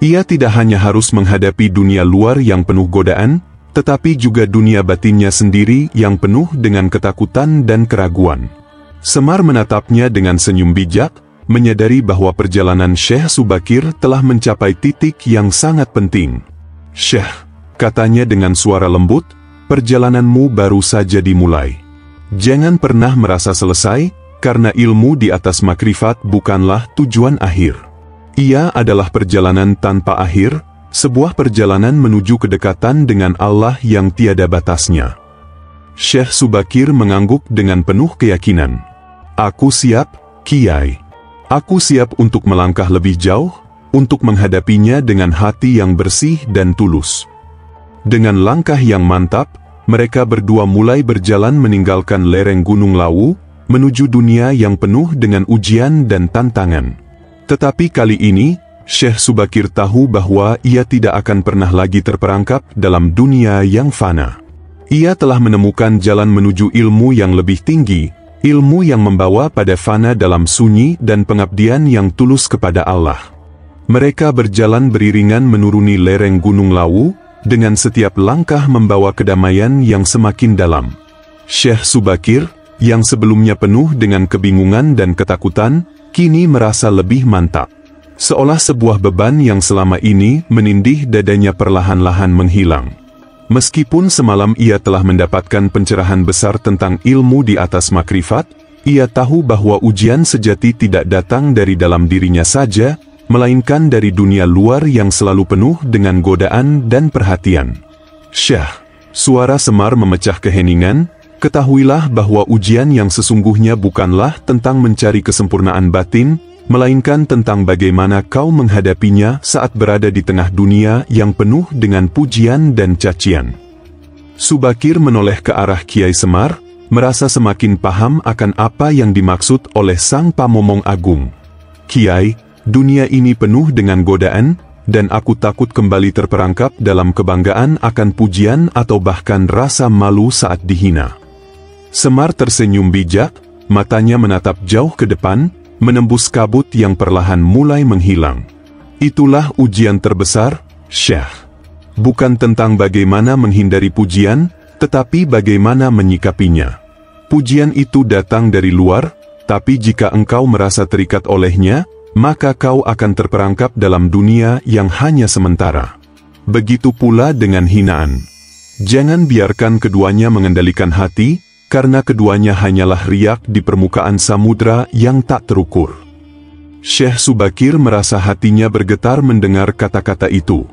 Ia tidak hanya harus menghadapi dunia luar yang penuh godaan, tetapi juga dunia batinnya sendiri yang penuh dengan ketakutan dan keraguan. Semar menatapnya dengan senyum bijak, menyadari bahwa perjalanan Syekh Subakir telah mencapai titik yang sangat penting. "Syekh," katanya dengan suara lembut, "perjalananmu baru saja dimulai. Jangan pernah merasa selesai, karena ilmu di atas makrifat bukanlah tujuan akhir. Ia adalah perjalanan tanpa akhir, sebuah perjalanan menuju kedekatan dengan Allah yang tiada batasnya." Syekh Subakir mengangguk dengan penuh keyakinan. "Aku siap, Kiai. Aku siap untuk melangkah lebih jauh, untuk menghadapinya dengan hati yang bersih dan tulus." Dengan langkah yang mantap, mereka berdua mulai berjalan meninggalkan lereng Gunung Lawu, menuju dunia yang penuh dengan ujian dan tantangan. Tetapi kali ini, Syekh Subakir tahu bahwa ia tidak akan pernah lagi terperangkap dalam dunia yang fana. Ia telah menemukan jalan menuju ilmu yang lebih tinggi, ilmu yang membawa pada fana dalam sunyi dan pengabdian yang tulus kepada Allah. Mereka berjalan beriringan menuruni lereng Gunung Lawu, dengan setiap langkah membawa kedamaian yang semakin dalam. Syekh Subakir, yang sebelumnya penuh dengan kebingungan dan ketakutan, kini merasa lebih mantap. Seolah sebuah beban yang selama ini menindih dadanya perlahan-lahan menghilang. Meskipun semalam ia telah mendapatkan pencerahan besar tentang ilmu di atas makrifat, ia tahu bahwa ujian sejati tidak datang dari dalam dirinya saja, melainkan dari dunia luar yang selalu penuh dengan godaan dan perhatian. "Syekh," suara Semar memecah keheningan, "ketahuilah bahwa ujian yang sesungguhnya bukanlah tentang mencari kesempurnaan batin, melainkan tentang bagaimana kau menghadapinya saat berada di tengah dunia yang penuh dengan pujian dan cacian." Subakir menoleh ke arah Kiai Semar, merasa semakin paham akan apa yang dimaksud oleh Sang Pamomong Agung. "Kiai, dunia ini penuh dengan godaan, dan aku takut kembali terperangkap dalam kebanggaan akan pujian atau bahkan rasa malu saat dihina." Semar tersenyum bijak, matanya menatap jauh ke depan, menembus kabut yang perlahan mulai menghilang. "Itulah ujian terbesar, Syekh. Bukan tentang bagaimana menghindari pujian, tetapi bagaimana menyikapinya. Pujian itu datang dari luar, tapi jika engkau merasa terikat olehnya, maka kau akan terperangkap dalam dunia yang hanya sementara. Begitu pula dengan hinaan. Jangan biarkan keduanya mengendalikan hati, karena keduanya hanyalah riak di permukaan samudra yang tak terukur." Syekh Subakir merasa hatinya bergetar mendengar kata-kata itu.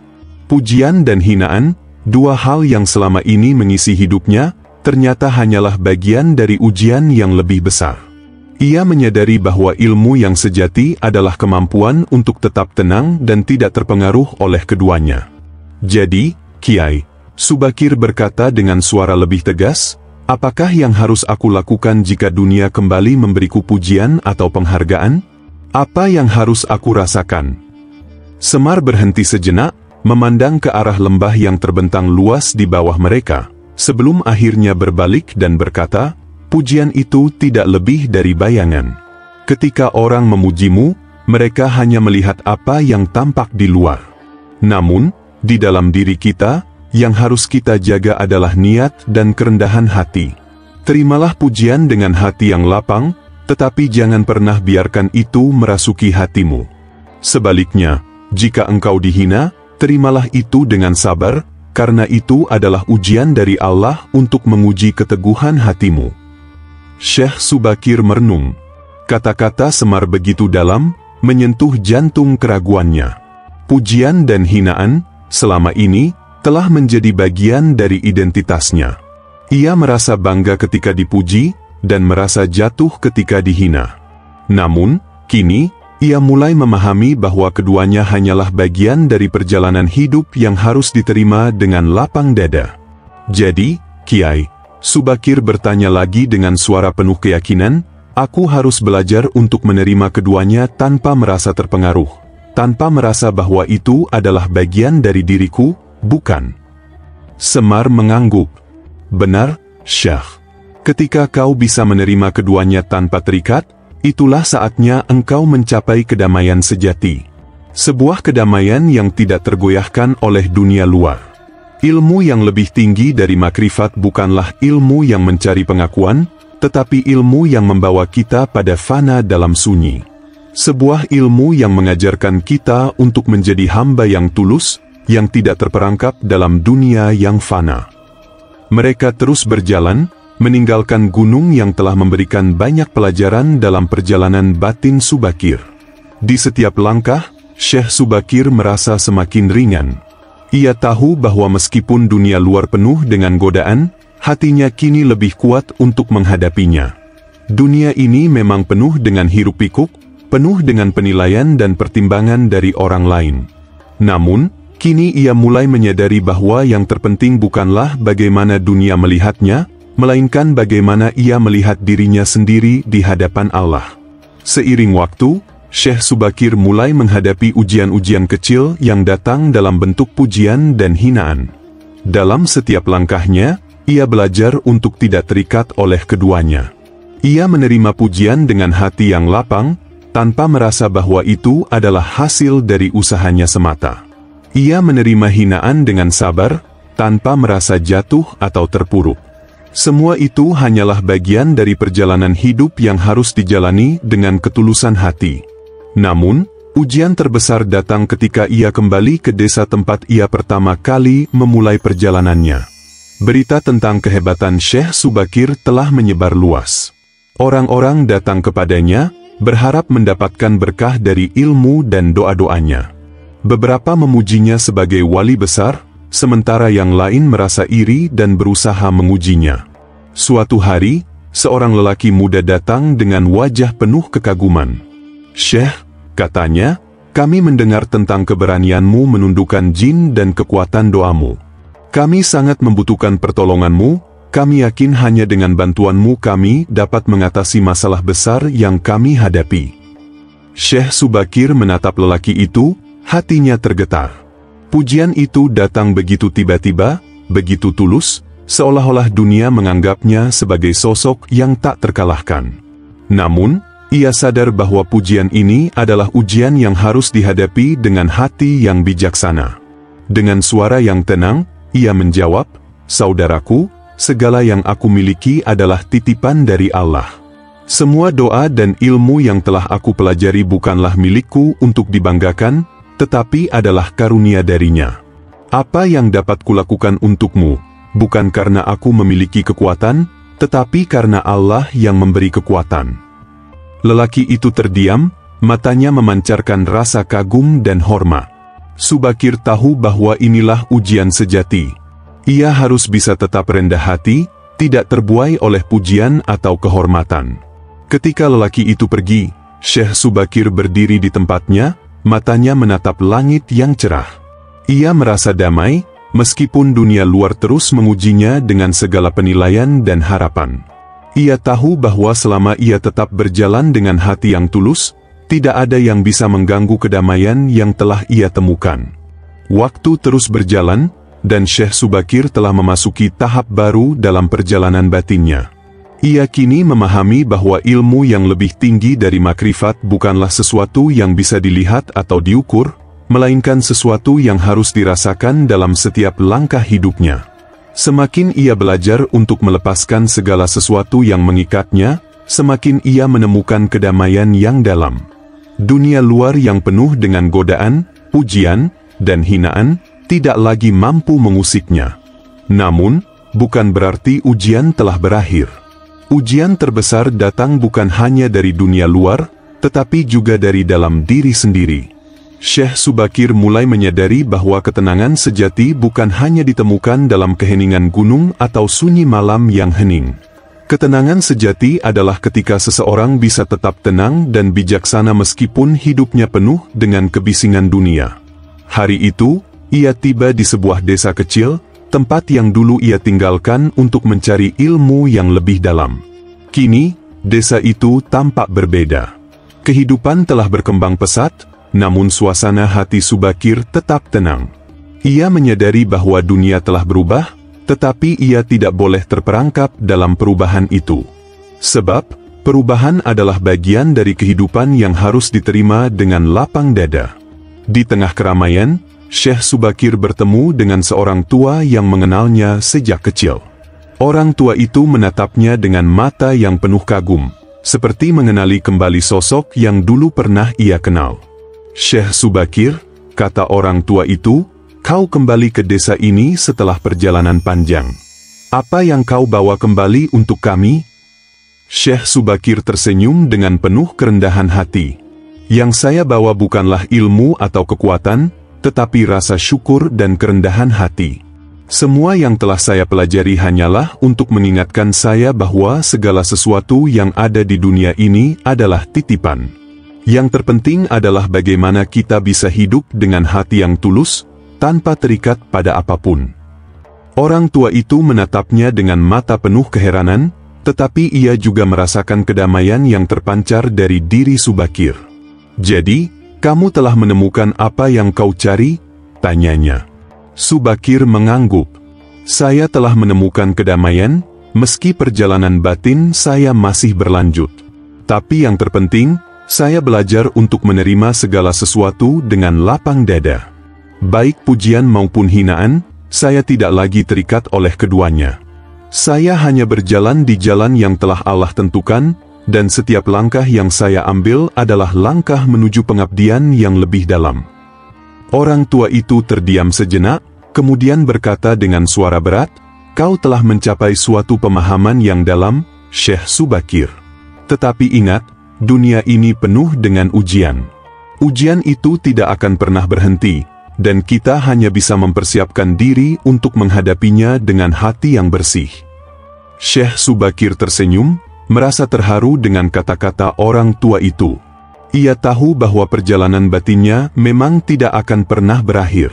Pujian dan hinaan, dua hal yang selama ini mengisi hidupnya, ternyata hanyalah bagian dari ujian yang lebih besar. Ia menyadari bahwa ilmu yang sejati adalah kemampuan untuk tetap tenang dan tidak terpengaruh oleh keduanya. "Jadi, Kiai," Subakir berkata dengan suara lebih tegas, "apakah yang harus aku lakukan jika dunia kembali memberiku pujian atau penghargaan? Apa yang harus aku rasakan?" Semar berhenti sejenak, memandang ke arah lembah yang terbentang luas di bawah mereka, sebelum akhirnya berbalik dan berkata, "Pujian itu tidak lebih dari bayangan. Ketika orang memujimu, mereka hanya melihat apa yang tampak di luar. Namun, di dalam diri kita, yang harus kita jaga adalah niat dan kerendahan hati. Terimalah pujian dengan hati yang lapang, tetapi jangan pernah biarkan itu merasuki hatimu. Sebaliknya, jika engkau dihina, terimalah itu dengan sabar, karena itu adalah ujian dari Allah untuk menguji keteguhan hatimu." Syekh Subakir merenung. Kata-kata Semar begitu dalam, menyentuh jantung keraguannya. Pujian dan hinaan, selama ini, telah menjadi bagian dari identitasnya. Ia merasa bangga ketika dipuji, dan merasa jatuh ketika dihina. Namun, kini, ia mulai memahami bahwa keduanya hanyalah bagian dari perjalanan hidup yang harus diterima dengan lapang dada. "Jadi, Kiai," Subakir bertanya lagi dengan suara penuh keyakinan, "aku harus belajar untuk menerima keduanya tanpa merasa terpengaruh, tanpa merasa bahwa itu adalah bagian dari diriku, bukan?" Semar mengangguk. "Benar, Syekh. Ketika kau bisa menerima keduanya tanpa terikat, itulah saatnya engkau mencapai kedamaian sejati. Sebuah kedamaian yang tidak tergoyahkan oleh dunia luar." Ilmu yang lebih tinggi dari makrifat bukanlah ilmu yang mencari pengakuan, tetapi ilmu yang membawa kita pada fana dalam sunyi. Sebuah ilmu yang mengajarkan kita untuk menjadi hamba yang tulus, yang tidak terperangkap dalam dunia yang fana. Mereka terus berjalan, meninggalkan gunung yang telah memberikan banyak pelajaran dalam perjalanan batin Subakir. Di setiap langkah, Syekh Subakir merasa semakin ringan. Ia tahu bahwa meskipun dunia luar penuh dengan godaan, hatinya kini lebih kuat untuk menghadapinya. Dunia ini memang penuh dengan hiruk-pikuk, penuh dengan penilaian dan pertimbangan dari orang lain. Namun, kini ia mulai menyadari bahwa yang terpenting bukanlah bagaimana dunia melihatnya, melainkan bagaimana ia melihat dirinya sendiri di hadapan Allah. Seiring waktu, Syekh Subakir mulai menghadapi ujian-ujian kecil yang datang dalam bentuk pujian dan hinaan. Dalam setiap langkahnya, ia belajar untuk tidak terikat oleh keduanya. Ia menerima pujian dengan hati yang lapang, tanpa merasa bahwa itu adalah hasil dari usahanya semata. Ia menerima hinaan dengan sabar, tanpa merasa jatuh atau terpuruk. Semua itu hanyalah bagian dari perjalanan hidup yang harus dijalani dengan ketulusan hati. Namun, ujian terbesar datang ketika ia kembali ke desa tempat ia pertama kali memulai perjalanannya. Berita tentang kehebatan Syekh Subakir telah menyebar luas. Orang-orang datang kepadanya, berharap mendapatkan berkah dari ilmu dan doa-doanya. Beberapa memujinya sebagai wali besar, sementara yang lain merasa iri dan berusaha mengujinya. Suatu hari, seorang lelaki muda datang dengan wajah penuh kekaguman. "Syekh," katanya, "kami mendengar tentang keberanianmu menundukkan jin dan kekuatan doamu. Kami sangat membutuhkan pertolonganmu, kami yakin hanya dengan bantuanmu kami dapat mengatasi masalah besar yang kami hadapi." Syekh Subakir menatap lelaki itu, hatinya tergetar. Pujian itu datang begitu tiba-tiba, begitu tulus, seolah-olah dunia menganggapnya sebagai sosok yang tak terkalahkan. Namun, ia sadar bahwa pujian ini adalah ujian yang harus dihadapi dengan hati yang bijaksana. Dengan suara yang tenang, ia menjawab, "Saudaraku, segala yang aku miliki adalah titipan dari Allah. Semua doa dan ilmu yang telah aku pelajari bukanlah milikku untuk dibanggakan, tetapi adalah karunia darinya. Apa yang dapat kulakukan untukmu, bukan karena aku memiliki kekuatan, tetapi karena Allah yang memberi kekuatan." Lelaki itu terdiam, matanya memancarkan rasa kagum dan hormat. Subakir tahu bahwa inilah ujian sejati. Ia harus bisa tetap rendah hati, tidak terbuai oleh pujian atau kehormatan. Ketika lelaki itu pergi, Syekh Subakir berdiri di tempatnya, matanya menatap langit yang cerah. Ia merasa damai, meskipun dunia luar terus mengujinya dengan segala penilaian dan harapan. Ia tahu bahwa selama ia tetap berjalan dengan hati yang tulus, tidak ada yang bisa mengganggu kedamaian yang telah ia temukan. Waktu terus berjalan, dan Syekh Subakir telah memasuki tahap baru dalam perjalanan batinnya. Ia kini memahami bahwa ilmu yang lebih tinggi dari makrifat bukanlah sesuatu yang bisa dilihat atau diukur, melainkan sesuatu yang harus dirasakan dalam setiap langkah hidupnya. Semakin ia belajar untuk melepaskan segala sesuatu yang mengikatnya, semakin ia menemukan kedamaian yang dalam. Dunia luar yang penuh dengan godaan, pujian, dan hinaan, tidak lagi mampu mengusiknya. Namun, bukan berarti ujian telah berakhir. Ujian terbesar datang bukan hanya dari dunia luar, tetapi juga dari dalam diri sendiri. Syekh Subakir mulai menyadari bahwa ketenangan sejati bukan hanya ditemukan dalam keheningan gunung atau sunyi malam yang hening. Ketenangan sejati adalah ketika seseorang bisa tetap tenang dan bijaksana meskipun hidupnya penuh dengan kebisingan dunia. Hari itu, ia tiba di sebuah desa kecil, tempat yang dulu ia tinggalkan untuk mencari ilmu yang lebih dalam. Kini, desa itu tampak berbeda. Kehidupan telah berkembang pesat, namun suasana hati Subakir tetap tenang. Ia menyadari bahwa dunia telah berubah, tetapi ia tidak boleh terperangkap dalam perubahan itu. Sebab, perubahan adalah bagian dari kehidupan yang harus diterima dengan lapang dada. Di tengah keramaian, Syekh Subakir bertemu dengan seorang tua yang mengenalnya sejak kecil. Orang tua itu menatapnya dengan mata yang penuh kagum, seperti mengenali kembali sosok yang dulu pernah ia kenal. "Syekh Subakir," kata orang tua itu, "kau kembali ke desa ini setelah perjalanan panjang. Apa yang kau bawa kembali untuk kami?" Syekh Subakir tersenyum dengan penuh kerendahan hati. "Yang saya bawa bukanlah ilmu atau kekuatan, tetapi rasa syukur dan kerendahan hati. Semua yang telah saya pelajari hanyalah untuk mengingatkan saya bahwa segala sesuatu yang ada di dunia ini adalah titipan. Yang terpenting adalah bagaimana kita bisa hidup dengan hati yang tulus, tanpa terikat pada apapun." Orang tua itu menatapnya dengan mata penuh keheranan, tetapi ia juga merasakan kedamaian yang terpancar dari diri Subakir. "Jadi, kamu telah menemukan apa yang kau cari?" tanyanya. Subakir mengangguk. "Saya telah menemukan kedamaian, meski perjalanan batin saya masih berlanjut. Tapi yang terpenting, saya belajar untuk menerima segala sesuatu dengan lapang dada. Baik pujian maupun hinaan, saya tidak lagi terikat oleh keduanya. Saya hanya berjalan di jalan yang telah Allah tentukan, dan setiap langkah yang saya ambil adalah langkah menuju pengabdian yang lebih dalam." Orang tua itu terdiam sejenak, kemudian berkata dengan suara berat, "Kau telah mencapai suatu pemahaman yang dalam, Syekh Subakir. Tetapi ingat, dunia ini penuh dengan ujian. Ujian itu tidak akan pernah berhenti, dan kita hanya bisa mempersiapkan diri untuk menghadapinya dengan hati yang bersih." Syekh Subakir tersenyum, merasa terharu dengan kata-kata orang tua itu. Ia tahu bahwa perjalanan batinnya memang tidak akan pernah berakhir.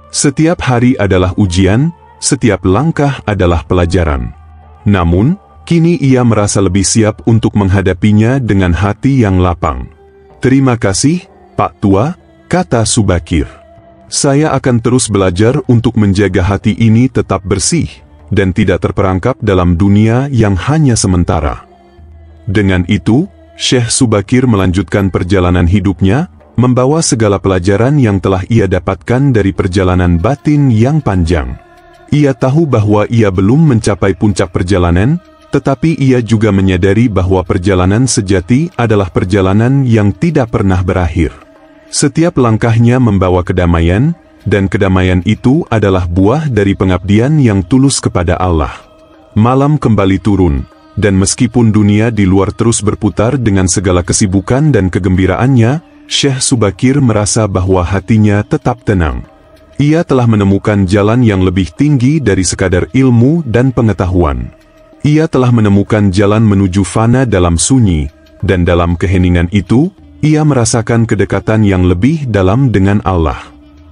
Setiap hari adalah ujian, setiap langkah adalah pelajaran. Namun, kini ia merasa lebih siap untuk menghadapinya dengan hati yang lapang. "Terima kasih, Pak Tua," kata Subakir. "Saya akan terus belajar untuk menjaga hati ini tetap bersih, dan tidak terperangkap dalam dunia yang hanya sementara." Dengan itu, Syekh Subakir melanjutkan perjalanan hidupnya, membawa segala pelajaran yang telah ia dapatkan dari perjalanan batin yang panjang. Ia tahu bahwa ia belum mencapai puncak perjalanan, tetapi ia juga menyadari bahwa perjalanan sejati adalah perjalanan yang tidak pernah berakhir. Setiap langkahnya membawa kedamaian, dan kedamaian itu adalah buah dari pengabdian yang tulus kepada Allah. Malam kembali turun, dan meskipun dunia di luar terus berputar dengan segala kesibukan dan kegembiraannya, Syekh Subakir merasa bahwa hatinya tetap tenang. Ia telah menemukan jalan yang lebih tinggi dari sekadar ilmu dan pengetahuan. Ia telah menemukan jalan menuju fana dalam sunyi, dan dalam keheningan itu, ia merasakan kedekatan yang lebih dalam dengan Allah.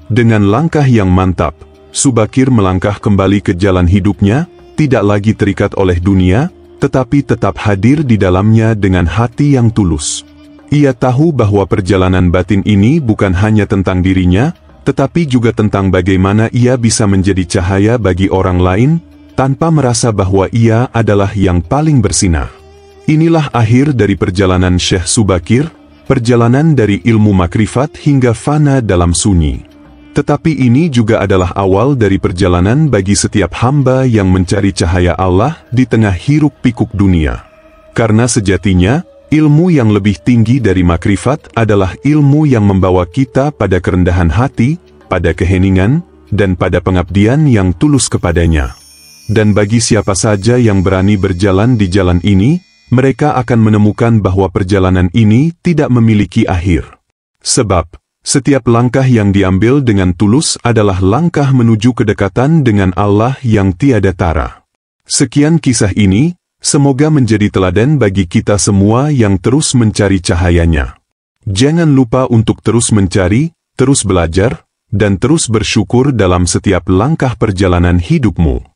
Dengan langkah yang mantap, Subakir melangkah kembali ke jalan hidupnya, tidak lagi terikat oleh dunia, tetapi tetap hadir di dalamnya dengan hati yang tulus. Ia tahu bahwa perjalanan batin ini bukan hanya tentang dirinya, tetapi juga tentang bagaimana ia bisa menjadi cahaya bagi orang lain, tanpa merasa bahwa ia adalah yang paling bersinar. Inilah akhir dari perjalanan Syekh Subakir, perjalanan dari ilmu makrifat hingga fana dalam sunyi. Tetapi ini juga adalah awal dari perjalanan bagi setiap hamba yang mencari cahaya Allah di tengah hiruk pikuk dunia. Karena sejatinya, ilmu yang lebih tinggi dari makrifat adalah ilmu yang membawa kita pada kerendahan hati, pada keheningan, dan pada pengabdian yang tulus kepadanya. Dan bagi siapa saja yang berani berjalan di jalan ini, mereka akan menemukan bahwa perjalanan ini tidak memiliki akhir. Sebab, setiap langkah yang diambil dengan tulus adalah langkah menuju kedekatan dengan Allah yang tiada tara. Sekian kisah ini, semoga menjadi teladan bagi kita semua yang terus mencari cahayanya. Jangan lupa untuk terus mencari, terus belajar, dan terus bersyukur dalam setiap langkah perjalanan hidupmu.